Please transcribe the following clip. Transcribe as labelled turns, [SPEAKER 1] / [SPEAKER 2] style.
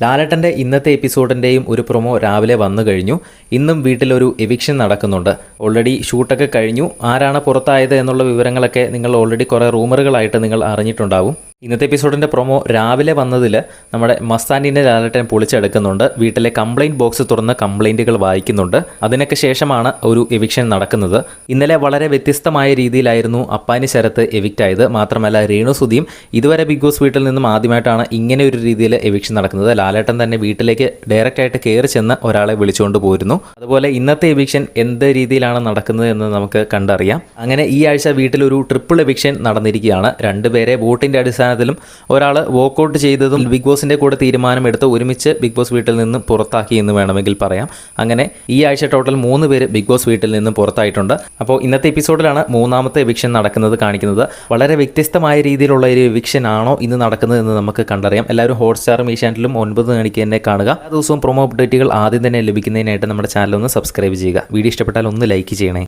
[SPEAKER 1] ലാലേട്ടൻ്റെ ഇന്നത്തെ എപ്പിസോഡിൻ്റെയും ഒരു പ്രൊമോ രാവിലെ വന്നു കഴിഞ്ഞു. ഇന്നും വീട്ടിലൊരു എവിക്ഷൻ നടക്കുന്നുണ്ട്. ഓൾറെഡി ഷൂട്ടൊക്കെ കഴിഞ്ഞു. ആരാണ് പുറത്തായത് എന്നുള്ള വിവരങ്ങളൊക്കെ നിങ്ങൾ ഓൾറെഡി കുറേ റൂമറുകളായിട്ട് നിങ്ങൾ അറിഞ്ഞിട്ടുണ്ടാവും. ഇന്നത്തെ എപ്പിസോഡിൻ്റെ പ്രൊമോ രാവിലെ വന്നതിൽ നമ്മുടെ മസ്താനിൻ്റെ ലാലേട്ടൻ പൊളിച്ചെടുക്കുന്നുണ്ട്. വീട്ടിലെ കംപ്ലയിൻറ്റ് ബോക്സ് തുറന്ന് കംപ്ലയിൻറ്റുകൾ വായിക്കുന്നുണ്ട്. അതിനൊക്കെ ശേഷമാണ് ഒരു എവിക്ഷൻ നടക്കുന്നത്. ഇന്നലെ വളരെ വ്യത്യസ്തമായ രീതിയിലായിരുന്നു അപ്പാനി ശരത്ത് എവിക്റ്റ് ആയത്. മാത്രമല്ല രേണുസുതിയും ഇതുവരെ ബിഗ് ബോസ് വീട്ടിൽ നിന്നും ആദ്യമായിട്ടാണ് ഇങ്ങനെ ഒരു രീതിയിൽ എവിക്ഷൻ നടക്കുന്നത്. ലാലേട്ടൻ തന്നെ വീട്ടിലേക്ക് ഡയറക്റ്റായിട്ട് കയറി ചെന്ന് ഒരാളെ വിളിച്ചുകൊണ്ട് പോയിരുന്നു. അതുപോലെ ഇന്നത്തെ എവിക്ഷൻ എന്ത് രീതിയിലാണ് നടക്കുന്നത് എന്ന് നമുക്ക് കണ്ടറിയാം. അങ്ങനെ ഈ ആഴ്ച വീട്ടിലൊരു ട്രിപ്പിൾ എവിക്ഷൻ നടന്നിരിക്കുകയാണ്. രണ്ടുപേരെ വോട്ടിൻ്റെ അടിസ്ഥാനത്തിലും ഒരാൾ വോക്കൗട്ട് ചെയ്തതും ബിഗ് ബോസിൻ്റെ കൂടെ തീരുമാനമെടുത്ത് ഒരുമിച്ച് ബിഗ് ബോസ് വീട്ടിൽ നിന്ന് പുറത്താക്കി എന്ന് വേണമെങ്കിൽ പറയാം. അങ്ങനെ ഈ ആഴ്ച ടോട്ടൽ 3 പേര് ബിഗ് ബോസ് വീട്ടിൽ നിന്ന് പുറത്തായിട്ടുണ്ട്. അപ്പോൾ ഇന്നത്തെ എപ്പിസോഡിലാണ് മൂന്നാമത്തെ എവിക്ഷൻ നടക്കുന്നത് കാണിക്കുന്നത്. വളരെ വ്യത്യസ്തമായ രീതിയിലുള്ള ഒരു എവിക്ഷൻ ആണോ ഇന്ന് നടക്കുന്നത് എന്ന് നമുക്ക് കണ്ടറിയാം. എല്ലാവരും ഹോട്ട്സ്റ്റാറും ഏഷ്യാനെറ്റിലും 9 മണിക്ക് തന്നെ കാണുക. എല്ലാ ദിവസവും പ്രൊമോ അപ്ഡേറ്റുകൾ ആദ്യം തന്നെ ലഭിക്കുന്നതിനായിട്ട് നമ്മുടെ ചാനൽ ഒന്ന് സബ്സ്ക്രൈബ് ചെയ്യുക. വീഡിയോ ഇഷ്ടപ്പെട്ടാൽ ഒന്ന് ലൈക്ക് ചെയ്യണേ.